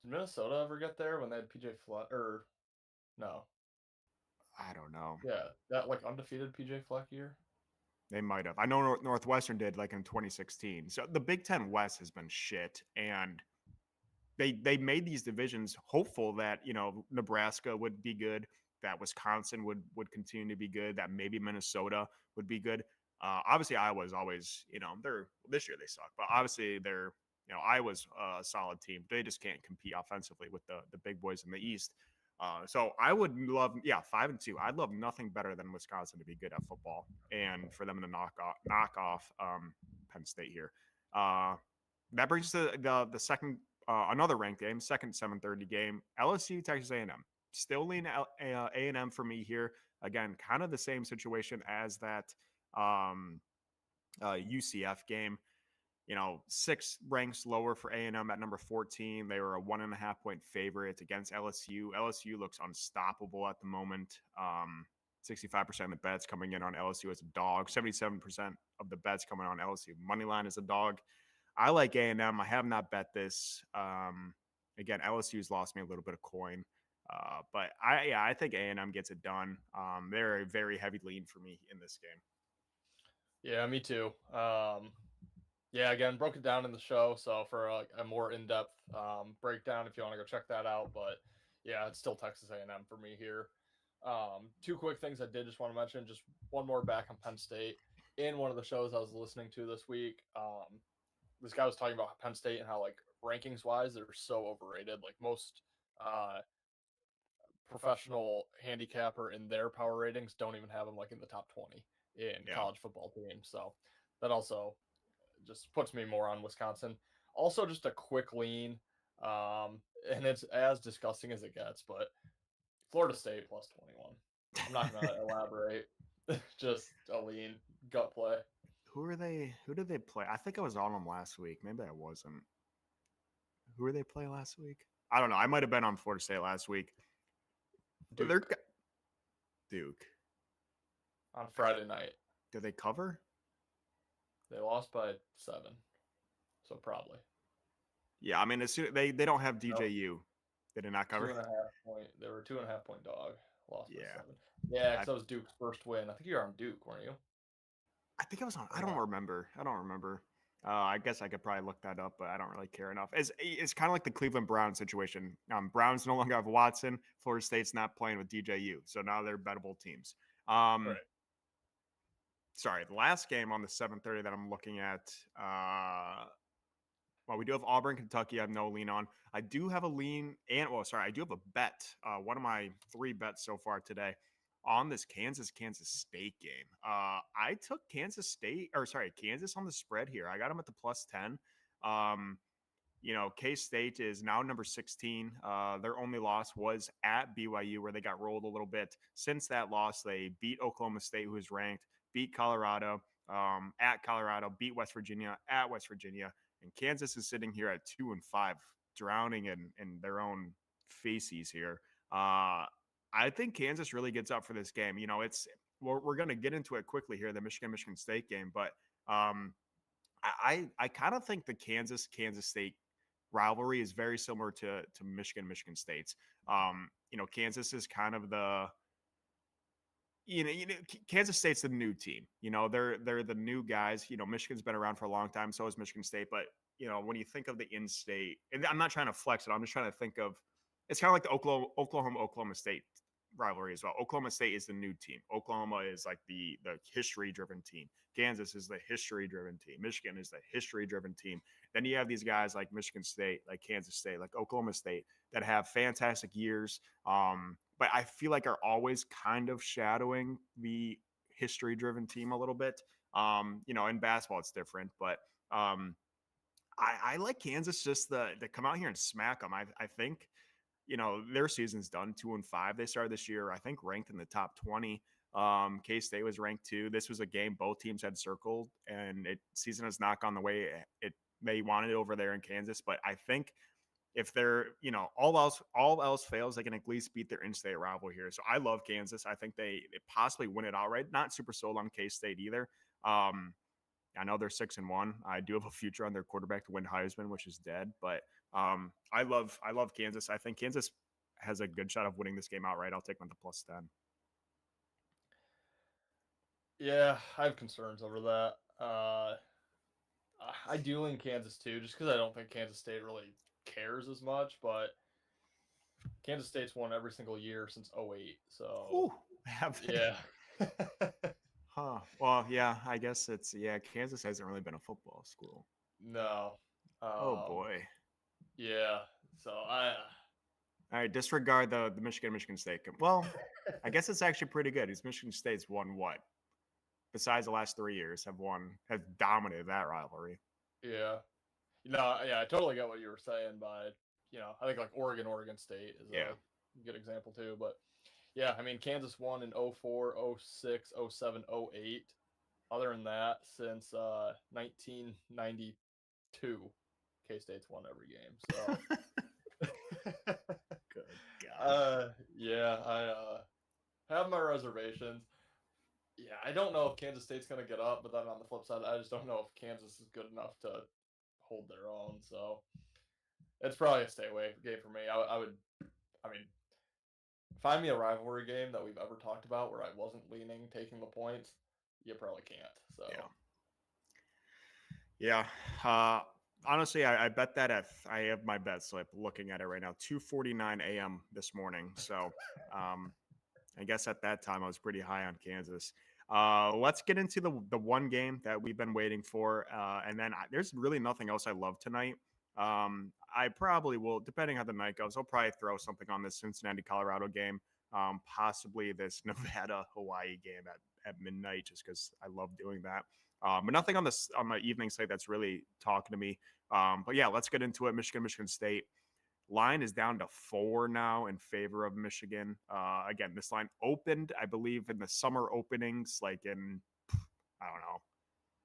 Did Minnesota ever get there when they had PJ Fleck? Or no? I don't know. Yeah, that like undefeated PJ Fleck year. They might have. I know Northwestern did like in 2016. So the Big Ten West has been shit, and they made these divisions hopeful that Nebraska would be good, that Wisconsin would continue to be good, that maybe Minnesota would be good. Obviously, Iowa is always they're this year they suck, but obviously they're Iowa's a solid team. They just can't compete offensively with the big boys in the East. So I would love, yeah, 5-2. I'd love nothing better than Wisconsin to be good at football and for them to knock off Penn State here. That brings us to the second, another ranked game, second 7:30 game, LSU Texas A&M. Still lean A&M for me here. Again, kind of the same situation as that um, UCF game. 6 ranks lower for A&M at number 14. They were a 1.5 point favorite against LSU. LSU looks unstoppable at the moment. 65% of the bets coming in on LSU as a dog. 77% of the bets coming on LSU money line as a dog. I like A&M. I have not bet this. Again, LSU's lost me a little bit of coin. But I think A&M gets it done. They're a very heavy lean for me in this game. Yeah, me too. Yeah, again, broke it down in the show. So for a more in-depth breakdown, if you want to go check that out. But yeah, it's still Texas A&M for me here. Two quick things I did just want to mention. Just one more back on Penn State. In one of the shows I was listening to this week, this guy was talking about Penn State and how like rankings wise they're so overrated. Like most uh, professional handicapper in their power ratings don't even have them like in the top 20 in Yeah. college football teams. So that also just puts me more on Wisconsin. Also, just a quick lean, and it's as disgusting as it gets, but Florida State plus 21. I'm not gonna elaborate. Just a lean gut play. Who are they? Who did they play? I think I was on them last week. Maybe I wasn't. Who did they play last week? I don't know. I might have been on Florida State last week. But they're Duke Duke. on Friday night. Did they cover? They lost by 7, so probably. Yeah, I mean, they don't have Nope. DJU. They did not Two cover. and a half point. They were 2.5 point dog. Lost by Yeah, 7. Yeah, I, because that was Duke's first win. I think you were on Duke, weren't you? I think I was on. Or I don't not? remember. I don't remember. I guess I could probably look that up, but I don't really care enough. It's kind of like the Cleveland Browns situation. Browns no longer have Watson. Florida State's not playing with DJU, so now they're bettable teams. Right. Sorry, the last game on the 7:30 that I'm looking at. Well, we do have Auburn, Kentucky. I have no lean on. I do have a lean, and well, sorry, I do have a bet. One of my 3 bets so far today on this Kansas State game. I took Kansas on the spread here. I got them at the +10. Um, K State is now number 16. Their only loss was at BYU, where they got rolled a little bit. Since that loss, they beat Oklahoma State, who is ranked, beat Colorado at Colorado, beat West Virginia at West Virginia, and Kansas is sitting here at 2-5 drowning in their own feces here. I think Kansas really gets up for this game. We're going to get into it quickly here, the Michigan State game, but um, I kind of think the Kansas State rivalry is very similar to Michigan State's. Kansas is kind of Kansas State's the new team. They're the new guys. Michigan's been around for a long time, so is Michigan State. But when you think of the in-state, and I'm not trying to flex it, I'm just trying to think of. It's kind of like the Oklahoma State rivalry as well. Oklahoma State is the new team. Oklahoma is like the history-driven team. Kansas is the history-driven team. Michigan is the history-driven team. Then you have these guys like Michigan State, like Kansas State, like Oklahoma State that have fantastic years. But I feel like are always kind of shadowing the history driven team a little bit. In basketball it's different, but I like Kansas just to come out here and smack them. I think their season's done 2-5. They started this year, I think, ranked in the top 20. K-State was ranked 2. This was a game both teams had circled, and season has not gone the way they wanted over there in Kansas. But I think if they're all else fails, they can at least beat their in-state rival here. So I love Kansas. I think they possibly win it outright. Not super sold on K-State either. I know they're 6-1. I do have a future on their quarterback to win Heisman, which is dead. But I love Kansas. I think Kansas has a good shot of winning this game outright. I'll take them to +10. Yeah, I have concerns over that. I do lean Kansas too, just because I don't think Kansas State really cares as much. But Kansas State's won every single year since '08. So Ooh, have they? yeah. Huh. Well, yeah, I guess Kansas hasn't really been a football school. No. Oh boy. Yeah. So I. All right, disregard the Michigan State. Well, I guess it's actually pretty good. Because Michigan State's won what? Besides the last 3 years, have dominated that rivalry. Yeah. Yeah, I totally get what you were saying by, I think like Oregon State is a good example too. But yeah, I mean, Kansas won in 04, 06, 07, 08. Other than that, since 1992, K-State's won every game. So, good God. Yeah, I have my reservations. Yeah, I don't know if Kansas State's going to get up, but then on the flip side, I just don't know if Kansas is good enough to hold their own. So it's probably a stay away game for me. I mean, find me a rivalry game that we've ever talked about where I wasn't leaning taking the points. You probably can't. So yeah. Honestly, I bet that I have my bet slip looking at it right now, 2:49 a.m. this morning. So I guess at that time I was pretty high on Kansas. Let's get into the one game that we've been waiting for, and then there's really nothing else I love tonight. I probably will, depending how the night goes, I'll probably throw something on this Cincinnati Colorado game, possibly this Nevada Hawaii game at midnight, just because I love doing that. But nothing on my evening slate that's really talking to me. But yeah, let's get into it. Michigan State. Line is down to 4 now in favor of Michigan. Again, this line opened, I believe, in the summer openings, like in, I don't know,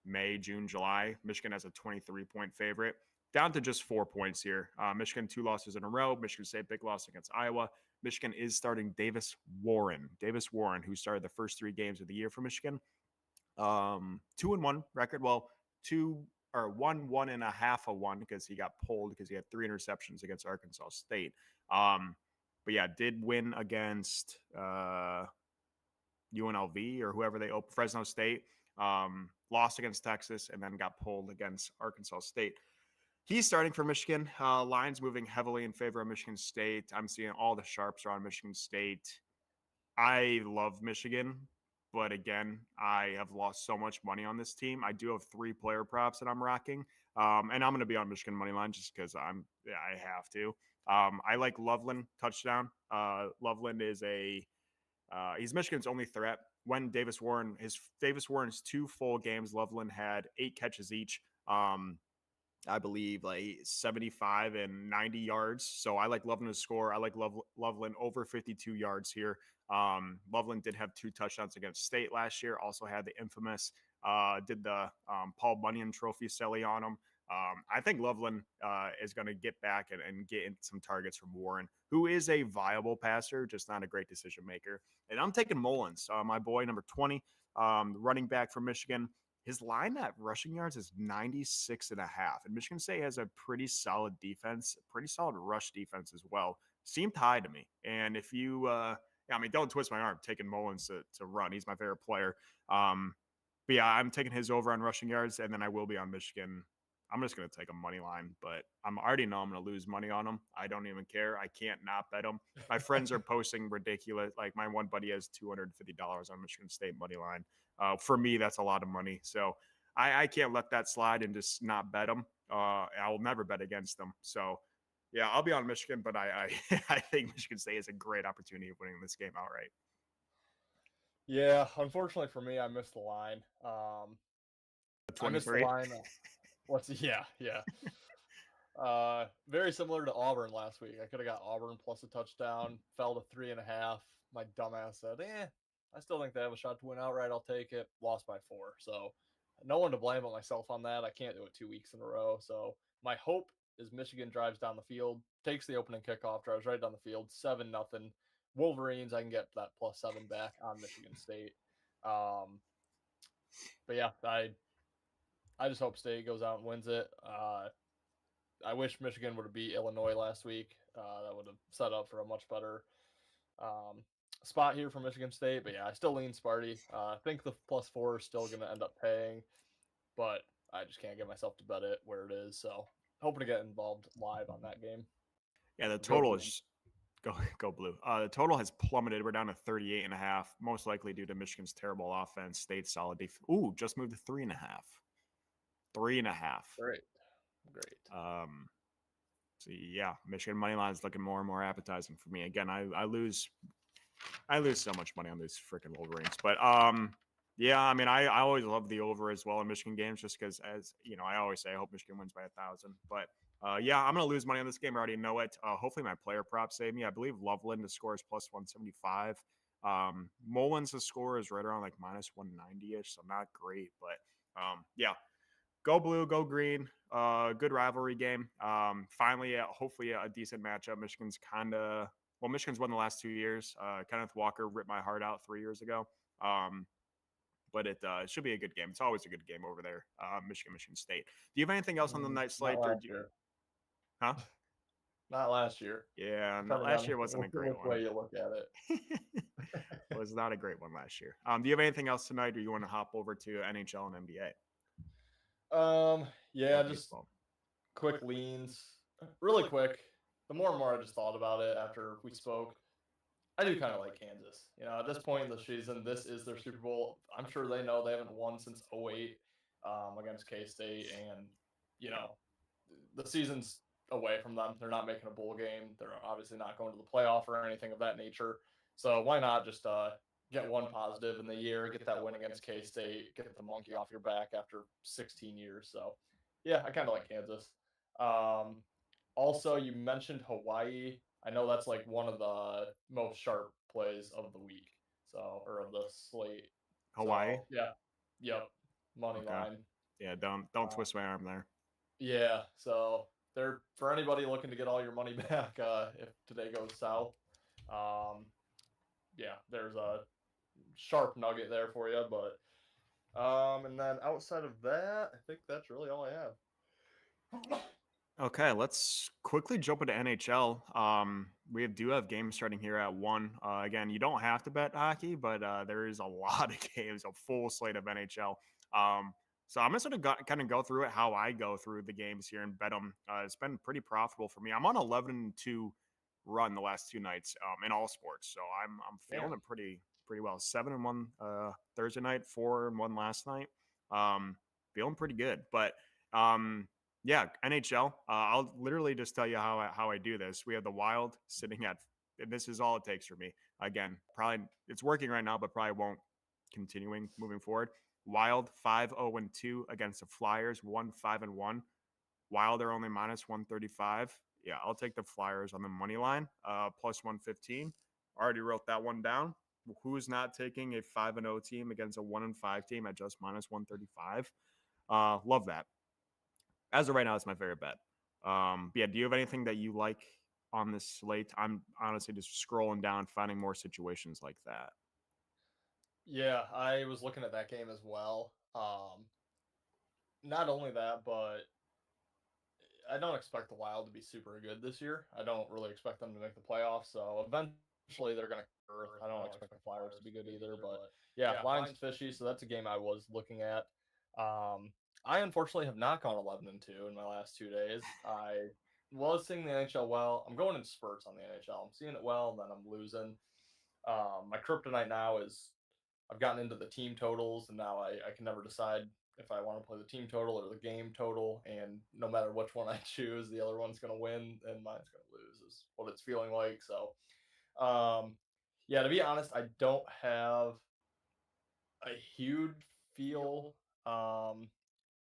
May, June, July. Michigan has a 23-point favorite. Down to just 4 points here. Michigan, 2 losses in a row. Michigan State, big loss against Iowa. Michigan is starting Davis Warren, who started the first 3 games of the year for Michigan. 2-1 record. Well, 1.5 because he got pulled because he had 3 interceptions against Arkansas State. But yeah, did win against UNLV or whoever they opened, Fresno State. Lost against Texas and then got pulled against Arkansas State. He's starting for Michigan. Lines moving heavily in favor of Michigan State. I'm seeing all the sharps are on Michigan State. I love Michigan, but again, I have lost so much money on this team. I do have 3 player props that I'm rocking, and I'm going to be on Michigan money line just because I have to. I like Loveland touchdown. Loveland is he's Michigan's only threat. When Davis Warren's 2 full games, Loveland had 8 catches each. I believe like 75 and 90 yards. So I like Loveland to score. I like Loveland over 52 yards here. Loveland did have 2 touchdowns against State last year. Also had the infamous did the Paul Bunyan Trophy silly on him. I think Loveland is going to get back and get in some targets from Warren, who is a viable passer, just not a great decision maker. And I'm taking Mullins, my boy, number 20, running back from Michigan. His line at rushing yards is 96 and a half. And Michigan State has a pretty solid defense, pretty solid rush defense as well. Seemed high to me. And if you, I mean, don't twist my arm taking Mullins to run. He's my favorite player. But yeah, I'm taking his over on rushing yards, and then I will be on Michigan. I'm just going to take a money line, but I'm already know I'm going to lose money on them. I don't even care. I can't not bet them. My friends are posting ridiculous. Like my one buddy has $250 on Michigan State money line. For me, that's a lot of money. So I can't let that slide and just not bet them. I will never bet against them. So yeah, I'll be on Michigan, but I I think Michigan State has a great opportunity of winning this game outright. Yeah, unfortunately for me, I missed the line. I missed the 23. line. Yeah. Very similar to Auburn last week. I could have got Auburn plus a touchdown, fell to 3.5. My dumbass said, I still think they have a shot to win outright. I'll take it. Lost by 4. So no one to blame but myself on that. I can't do it 2 weeks in a row. So my hope is Michigan drives down the field, takes the opening kickoff, drives right down the field, 7-0. Wolverines, I can get that +7 back on Michigan State. But yeah, I just hope State goes out and wins it. I wish Michigan would have beat Illinois last week. That would have set up for a much better spot here for Michigan State. But yeah, I still lean Sparty. I think the +4 is still going to end up paying, but I just can't get myself to bet it where it is. So hoping to get involved live on that game. Yeah, the Go total Blue. is go blue. The total has plummeted. We're down to 38 and a half, most likely due to Michigan's terrible offense, State's solid defense. Ooh, just moved to 3.5. 3.5. Great. So yeah, Michigan money line is looking more and more appetizing for me. Again, I lose so much money on these freaking Wolverines. But yeah, I mean, I always love the over as well in Michigan games, just because, as you know, I always say I hope Michigan wins by 1,000. But yeah, I'm gonna lose money on this game. I already know it. Hopefully, my player prop save me. I believe Loveland to score is +175. Mullins to score is right around like -190 ish, so not great. But yeah, go blue, go green. Good rivalry game. Finally, hopefully a decent matchup. Michigan's won the last 2 years. Kenneth Walker ripped my heart out 3 years ago. But it should be a good game. It's always a good game over there. Michigan State. Do you have anything else on the night slate? Not last year. Huh? Not last year. Yeah, last year wasn't a great which one. way you look at it. It was not a great one last year. Do you have anything else tonight, or you want to hop over to NHL and NBA? Yeah, just quick leans. Really quick. The more and more I just thought about it after we spoke, I do kind of like Kansas. You know, at this point in the season, this is their Super Bowl. I'm sure they know they haven't won since 08 against K-State, and you know, the season's away from them. They're not making a bowl game. They're obviously not going to the playoff or anything of that nature. So why not just get one positive in the year, get that win against K-State, get the monkey off your back after 16 years. So yeah, I kind of like Kansas. Also, you mentioned Hawaii. I know that's like one of the most sharp plays of the week, or of the slate. Hawaii. So, yeah. Yep. Money line. Yeah, don't twist my arm there. Yeah. So they're for anybody looking to get all your money back if today goes south. Yeah, there's a sharp nugget there for you, but and then outside of that, I think that's really all I have. Okay, let's quickly jump into NHL. We do have games starting here at 1. Again, you don't have to bet hockey, but there is a lot of games, a full slate of NHL. So I'm just going to kind of go through it how I go through the games here and bet them. It's been pretty profitable for me. I'm on 11-2 run the last 2 nights in all sports, so I'm feeling it pretty well. 7-1 Thursday night, 4-1 last night. Feeling pretty good, but yeah, NHL. I'll literally just tell you how I do this. We have the Wild sitting at, and this is all it takes for me. Again, probably it's working right now, but probably won't continuing moving forward. Wild 5-0-2 against the Flyers, 1-5-1. Wild are only -135. Yeah, I'll take the Flyers on the money line, +115. Already wrote that one down. Who's not taking a 5-0 team against a 1-5 team at just -135? Love that. As of right now, it's my favorite bet. But yeah, do you have anything that you like on this slate? I'm honestly just scrolling down, finding more situations like that. Yeah, I was looking at that game as well. Not only that, but I don't expect the Wild to be super good this year. I don't really expect them to make the playoffs. So eventually they're going to Earth. I don't expect the Flyers to be good either. But yeah, line's fishy. So that's a game I was looking at. Um, I unfortunately have not gone 11-2 in my last 2 days. I was seeing the NHL well. I'm going in spurts on the NHL. I'm seeing it well, and then I'm losing. My kryptonite now is I've gotten into the team totals, and now I can never decide if I want to play the team total or the game total. And no matter which one I choose, the other one's going to win and mine's going to lose, is what it's feeling like. So, yeah, to be honest, I don't have a huge feel um,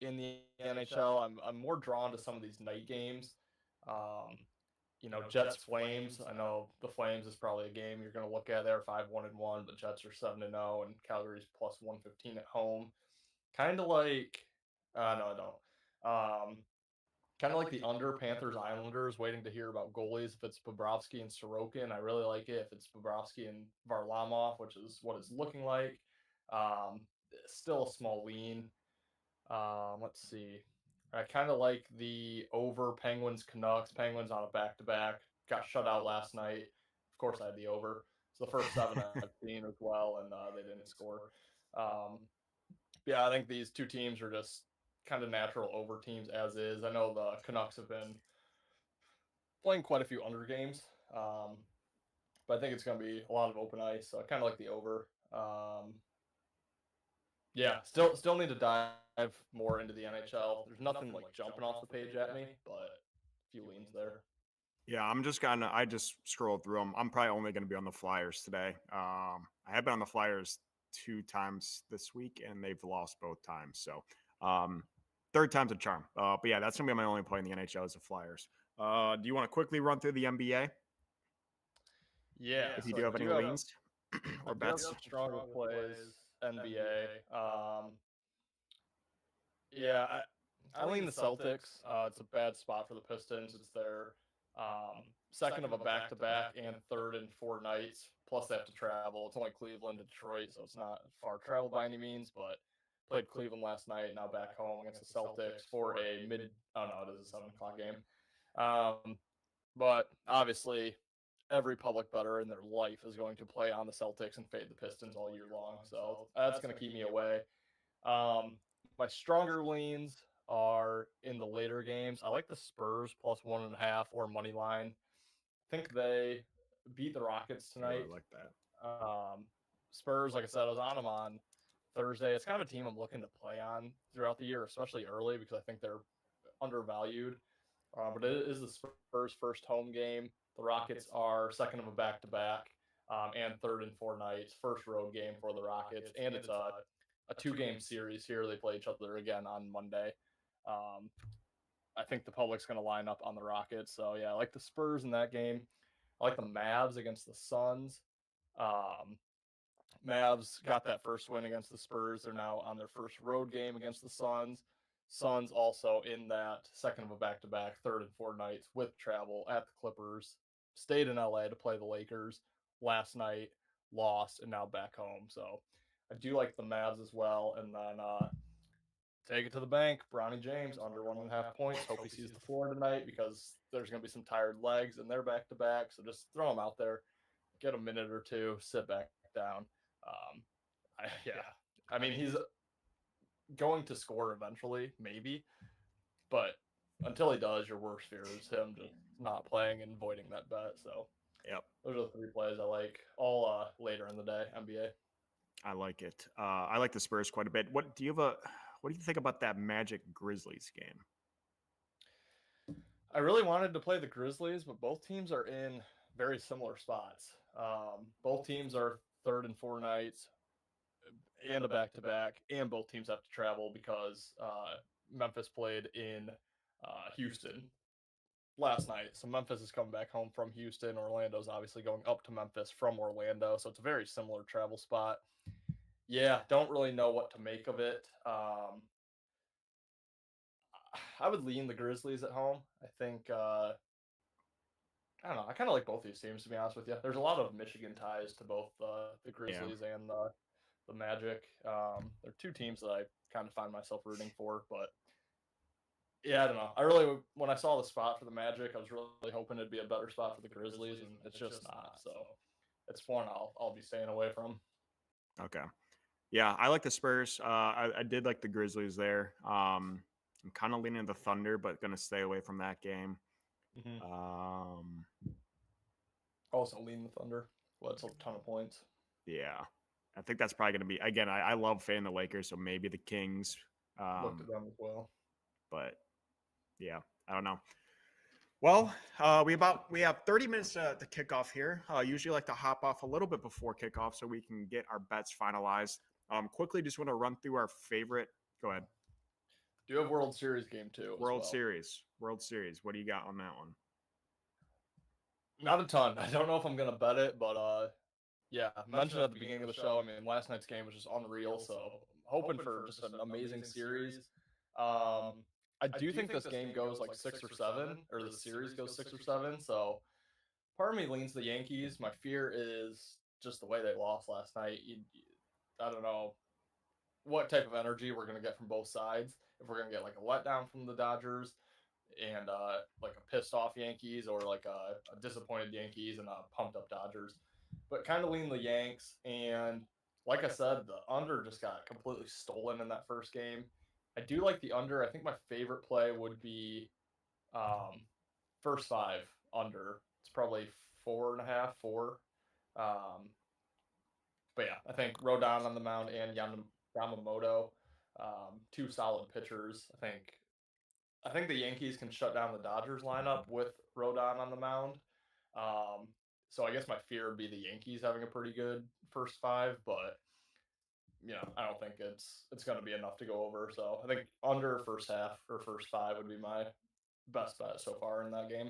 in the NHL. I'm more drawn to some of these night games. Um, Jets Flames. I know the Flames is probably a game you're going to look at. They're 5-1-1, but Jets are 7-0, and Calgary's plus 115 at home. Kind of like, no, I don't. Kind of like the under Panthers Islanders, waiting to hear about goalies. If it's Bobrovsky and Sorokin, I really like it. If it's Bobrovsky and Varlamov, which is what it's looking like, um, still a small lean. Let's see. I kind of like the over Penguins Canucks. Penguins on a back to back. Got shut out last night. Of course, I had the over. So the first seven I've seen as well, and they didn't score. Um, yeah, I think these two teams are just kind of natural over teams as is. I know the Canucks have been playing quite a few under games, but I think it's going to be a lot of open ice. So I kind of like the over. Yeah, still need to dive more into the NHL. There's nothing like jumping off the page at me, but a few leans there. Yeah, I just scrolled through them. I'm probably only gonna be on the Flyers today. I have been on the Flyers 2 times this week, and they've lost both times. So, um, third time's a charm. But yeah, that's gonna be my only play in the NHL is the Flyers. Do you want to quickly run through the NBA Yeah, if you so do have any leans I or do have bets? some stronger plays NBA. Yeah, I lean the Celtics. It's a bad spot for the Pistons. It's their second of a back to back and third in 4 nights. Plus, they have to travel. It's only Cleveland to Detroit, so it's not far travel by any means. But played Cleveland last night. Now back home against the Celtics for a mid. Oh no, it is a 7 o'clock game. But obviously, every public bettor in their life is going to play on the Celtics and fade the Pistons all year long. So that's going to keep me away. My stronger leans are in the later games. I like the Spurs plus 1.5 or money line. I think they beat the Rockets Oh, I tonight. like that. Um, Spurs, like I said, I was on them on Thursday. It's kind of a team I'm looking to play on throughout the year, especially early, because I think they're undervalued. But it is the Spurs' first home game. The Rockets are second of a back to back and third in 4 nights. First road game for the Rockets, and it's a 2 game series here. They play each other again on Monday. Um, I think the public's going to line up on the Rockets. So yeah, I like the Spurs in that game. I like the Mavs against the Suns. Um, Mavs got that first win against the Spurs. They're now on their first road game against the Suns. Suns also in that second of a back to back, third and 4 nights with travel at the Clippers. Stayed in LA to play the Lakers last night, lost, and now back home. So I do like the Mavs as well. And then take it to the bank. Bronny James under 1.5 points. Hope he sees the floor tonight because there's going to be some tired legs and they're back to back. So just throw him out there, get a minute or two, sit back down. Yeah, I mean he's going to score eventually, maybe, but until he does, your worst fear is him just not playing and voiding that bet. So Yep, those are the 3 plays I like. All later in the day, NBA. I like it. I like the Spurs quite a bit. What do you think about that Magic Grizzlies game? I really wanted to play the Grizzlies, but both teams are in very similar spots. Both teams are third and 4 nights and a back to back, and both teams have to travel because Memphis played in Houston last night. So Memphis is coming back home from Houston. Orlando's obviously going up to Memphis from Orlando. So it's a very similar travel spot. Yeah, don't really know what to make of it. I would lean the Grizzlies at home. I think I don't know. I kind of like both these teams, to be honest with you. There's a lot of Michigan ties to both the Yeah. Grizzlies and the Magic. They're two teams that I kind of find myself rooting for, but yeah, I don't know. I really, when I saw the spot for the Magic, I was really hoping it'd be a better spot for the Grizzlies, and it's just not. So it's one I'll be staying away from. Okay. Yeah, I like the Spurs. I did like the Grizzlies there. I'm kind of leaning the Thunder, but gonna stay away from that game. Mm-hmm. Um, Also, lean the Thunder. Well, it's a ton of points. yeah, I think that's probably gonna be again. I love fading the Lakers, so maybe the Kings. Looked at them as well. But yeah, I don't know. Well, we have 30 minutes to kick off here. Usually like to hop off a little bit before kickoff so we can get our bets finalized. Quickly, just want to run through our favorite. Go ahead. Do you have World Series game too? World Series. World Series. What do you got on that one? Not a ton. I don't know if I'm gonna bet it, but yeah, I mentioned at the beginning of the show. I mean, last night's game was just unreal, so I'm hoping for just an amazing series. I do think this game goes like 6 or 7, or the series goes 6 or 7. So part of me leans the Yankees. My fear is just the way they lost last night. I don't know what type of energy we're gonna get from both sides. If we're gonna get like a letdown from the Dodgers and like a pissed off Yankees, or like a disappointed Yankees and a pumped up Dodgers. But kind of lean the Yanks. And like I said, the under just got completely stolen in that first game. I do like the under. I think my favorite play would be first 5 under. It's probably 4.5, 4. Um, but yeah, I think Rodon on the mound and Yamamoto, two solid pitchers. I think the Yankees can shut down the Dodgers lineup with Rodon on the mound. Um, so I guess my fear would be the Yankees having a pretty good first 5, but I don't think it's going to be enough to go over. So I think under first half or first 5 would be my best bet so far in that game.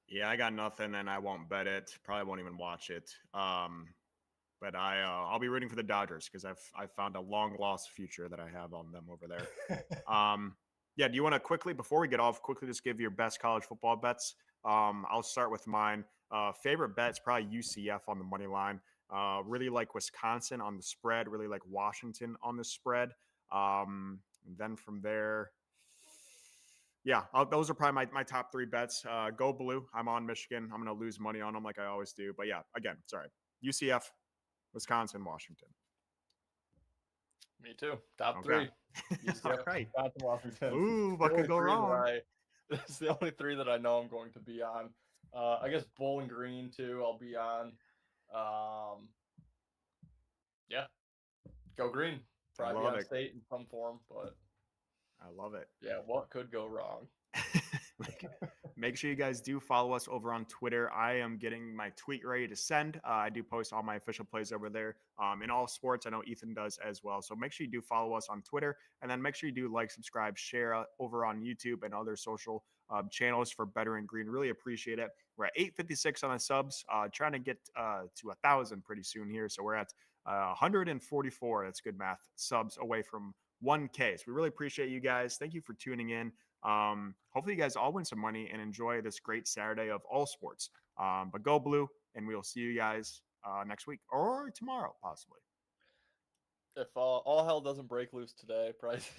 Yeah, I got nothing, and I won't bet it. Probably won't even watch it. But I'll be rooting for the Dodgers because I've found a long lost future that I have on them over there. Yeah, do you want to quickly before we get off, quickly just give your best college football bets? I'll start with mine. Favorite bet's probably UCF on the money line. Really like Wisconsin on the spread. Really like Washington on the spread. And then from there, yeah, those are probably my top 3 bets. Go blue. I'm on Michigan. I'm going to lose money on them like I always do. But yeah, again, sorry. UCF, Wisconsin, Washington. Me too. Top Okay. 3. All right. Wisconsin, Washington. Ooh, what could go wrong? It's the only 3 that I know I'm going to be on. I guess Bowling Green too. I'll be on. Yeah, go Green. Probably be on State in some form, but I love it. Yeah, what could go wrong? Make sure you guys do follow us over on Twitter. I am getting my tweet ready to send. I do post all my official plays over there in all sports. I know Ethan does as well. So make sure you do follow us on Twitter, and then make sure you do like, subscribe, share over on YouTube and other social channels for Better and Green. Really appreciate it. We're at 856 on the subs, trying to get to 1,000 pretty soon here. So we're at 144. That's good math. Subs away from 1K. So we really appreciate you guys. Thank you for tuning in. Hopefully you guys all win some money and enjoy this great Saturday of all sports. But go blue, and we'll see you guys next week or tomorrow, possibly. If all hell doesn't break loose today, prices